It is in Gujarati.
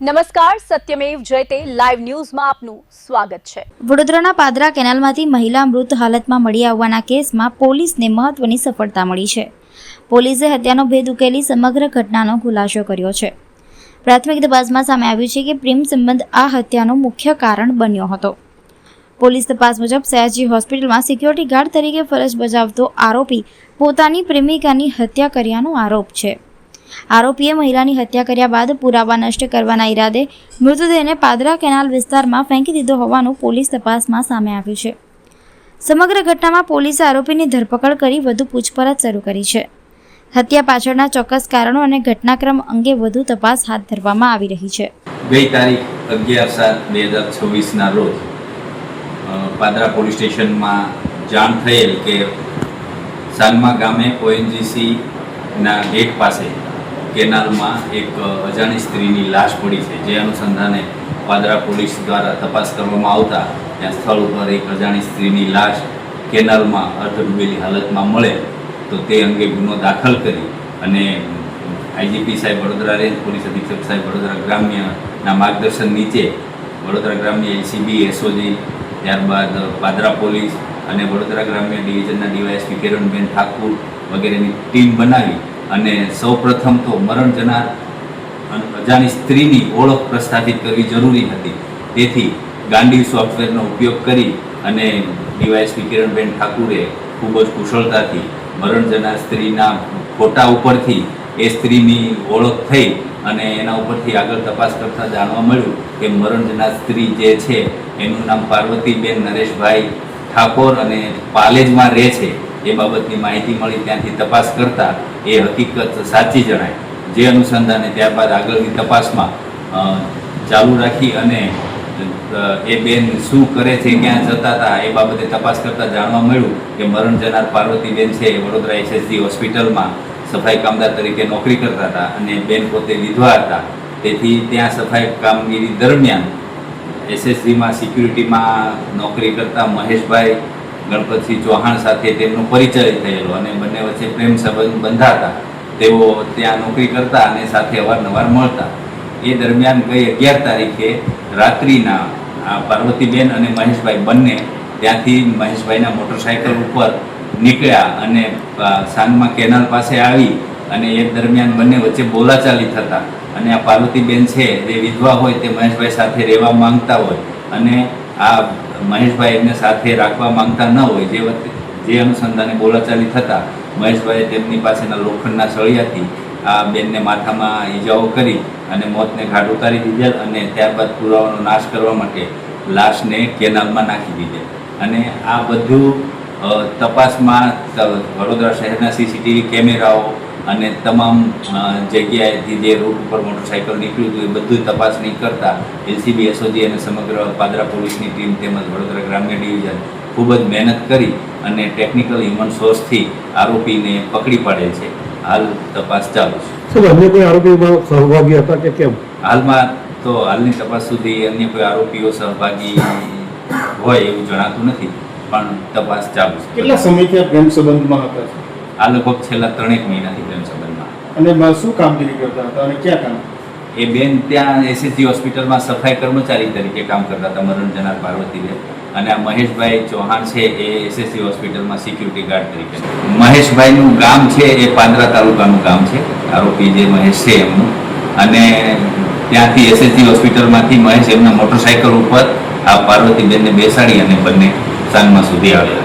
નમસ્કાર, સત્યમેવ જયતે લાઈવ ન્યૂઝમાં આપનું સ્વાગત છે। વડોદરાના પાદરા કેનાલમાંથી મહિલા મૃત હાલતમાં મળી આવવાના કેસમાં પોલીસને મહત્વની સફળતા મળી છે। પોલીસે હત્યાનો ભેદ ઉકેલી સમગ્ર ઘટનાનો ખુલાસો કર્યો છે। પ્રાથમિક તપાસમાં સામે આવ્યું છે કે પ્રેમ સંબંધ આ હત્યાનું મુખ્ય કારણ બન્યો હતો। પોલીસ તપાસ મુજબ સયાજી હોસ્પિટલમાં સિક્યોરિટી ગાર્ડ તરીકે ફરજ બજાવતો આરોપી પોતાની પ્રેમિકાની હત્યા કર્યાનો આરોપ છે। આરોપીએ મહિલાની હત્યા કર્યા બાદ પુરાવા નષ્ટ કરવાના ઈરાદે મૃતદેહને પાદરા કેનાલ વિસ્તારમાં ફેંકી દીધો હોવાનું પોલીસ તપાસમાં સામે આવ્યું છે। સમગ્ર ઘટનામાં પોલીસે આરોપીની ધરપકડ કરી વધુ પૂછપરછ શરૂ કરી છે। હત્યા પાછળના ચોક્કસ કારણો અને ઘટનાક્રમ અંગે વધુ તપાસ હાથ ધરવામાં આવી રહી છે। ગઈ તારીખ 11/7/2024 ના રોજ પાદરા પોલીસ સ્ટેશનમાં જાણ થયેલ કે સાનમા ગામે ઓએનજીસી ના ગેટ પાસે કેનાલમાં એક અજાણી સ્ત્રીની લાશ પડી છે। જે અનુસંધાને પાદરા પોલીસ દ્વારા તપાસ કરવામાં આવતા ત્યાં સ્થળ ઉપર એક અજાણી સ્ત્રીની લાશ કેનાલમાં અર્ધડૂબેલી હાલતમાં મળે તો તે અંગે ગુનો દાખલ કરી અને આઈજીપી સાહેબ વડોદરા રેન્જ પોલીસ અધિક્ષક સાહેબ વડોદરા ગ્રામ્યના માર્ગદર્શન નીચે વડોદરા ગ્રામ્ય એલસીબી એસઓજી ત્યારબાદ પાદરા પોલીસ અને વડોદરા ગ્રામ્ય ડિવિઝનના ડીવાયએસપી કિરણબેન ઠાકુર વગેરેની ટીમ બનાવી અને સૌપ્રથમ તો મરણ જનાર અજાણી સ્ત્રીની ઓળખ પ્રસ્થાપિત કરવી જરૂરી હતી। તેથી ગાંડી સોફ્ટવેરનો ઉપયોગ કરી અને ડીવાયએસપી કિરણબેન ઠાકુરે ખૂબ જ કુશળતાથી મરણ જનાર સ્ત્રીના ફોટા ઉપરથી એ સ્ત્રીની ઓળખ થઈ અને એના ઉપરથી આગળ તપાસ કરતા જાણવા મળ્યું કે મરણ જનાર સ્ત્રી જે છે એનું નામ પાર્વતીબેન નરેશભાઈ ઠાકોર અને પાલેજમાં રહે છે। એ બાબતની માહિતી મળી, ત્યાંથી તપાસ કરતા એ હકીકત સાચી જણાય। જે અનુસંધાને ત્યારબાદ આગળની તપાસમાં ચાલુ રાખી અને એ બેન શું કરે છે, ક્યાં જતા હતા એ બાબતે તપાસ કરતા જાણવા મળ્યું કે મરણ જનાર પાર્વતીબેન છે વડોદરા એસએસજી હોસ્પિટલમાં સફાઈ કામદાર તરીકે નોકરી કરતા હતા અને બેન પોતે વિધવા હતા। તેથી ત્યાં સફાઈ કામગીરી દરમિયાન એસએસજીમાં સિક્યુરિટીમાં નોકરી કરતા મહેશભાઈ ગણપતસિંહ ચૌહાણ સાથે તેમનો પરિચય થયેલો અને બંને વચ્ચે પ્રેમ સંબંધ બંધાતા। તેઓ ત્યાં નોકરી કરતા અને સાથે અવારનવાર મળતા। એ દરમિયાન ગઈ 11 તારીખે રાત્રિના પાર્વતીબેન અને મહેશભાઈ બંને ત્યાંથી મહેશભાઈના મોટરસાઇકલ ઉપર નીકળ્યા અને સાનમા કેનાલ પાસે આવી અને એ દરમિયાન બંને વચ્ચે બોલાચાલી થતા અને આ પાર્વતીબેન છે જે વિધવા હોય તે મહેશભાઈ સાથે રહેવા માંગતા હોય અને આ મહેશભાઈ એમને સાથે રાખવા માંગતા ન હોય। જે અનુસંધાને બોલાચાલી થતાં મહેશભાઈએ તેમની પાસેના લોખંડના સળિયાથી આ બેનને માથામાં ઈજાઓ કરી અને મોતને ઘાટ ઉતારી દીધેલ અને ત્યારબાદ પુરાવાનો નાશ કરવા માટે લાશને કેનાલમાં નાખી દીધેલ। અને આ બધું તપાસમાં વડોદરા શહેરના સીસીટીવી કેમેરાઓ અને તમામ જગ્યાએથી જે રૂટ ઉપર મોટરસાઇકલ નીકળ્યું હતું એ બધું તપાસણી કરતા એલસીબી એસઓજી અને સમગ્ર પાદરા પોલીસની ટીમ તેમજ વડોદરા ગ્રામ્ય ડિવિઝન ખૂબ જ મહેનત કરી અને ટેકનિકલ હ્યુમન સોર્સથી આરોપીને પકડી પાડેલ છે। હાલ તપાસ ચાલુ છે। અન્ય કોઈ આરોપીમાં સહભાગી હતા કે કેમ? હાલમાં તો હાલની તપાસ સુધી અન્ય કોઈ આરોપીઓ સહભાગી હોય એવું જણાતું નથી, પણ તપાસ ચાલુ છે। કેટલા સમયથી પ્રેમ સંબંધમાં હતા? આ લગભગ છેલ્લા 3 મહિનાથી પ્રેમ સંબંધમાં। અને શું કામગીરી કરતા હતા અને ક્યાં કામ? એ બેન ત્યાં એસએસજી હોસ્પિટલમાં સફાઈ કર્મચારી તરીકે કામ કરતા હતા, મરણ જનાર પાર્વતીબેન। અને આ મહેશભાઈ ચૌહાણ છે એ એસએસજી હોસ્પિટલમાં સિક્યુરિટી ગાર્ડ તરીકે। મહેશભાઈનું ગામ છે એ પાદરા તાલુકાનું ગામ છે, આરોપી જે મહેશ છે એમનું। અને ત્યાંથી એસએસજી હોસ્પિટલમાંથી મહેશ એમના મોટરસાઇકલ ઉપર આ પાર્વતીબેનને બેસાડી અને બંને સાંજમાં સુધી આવ્યા।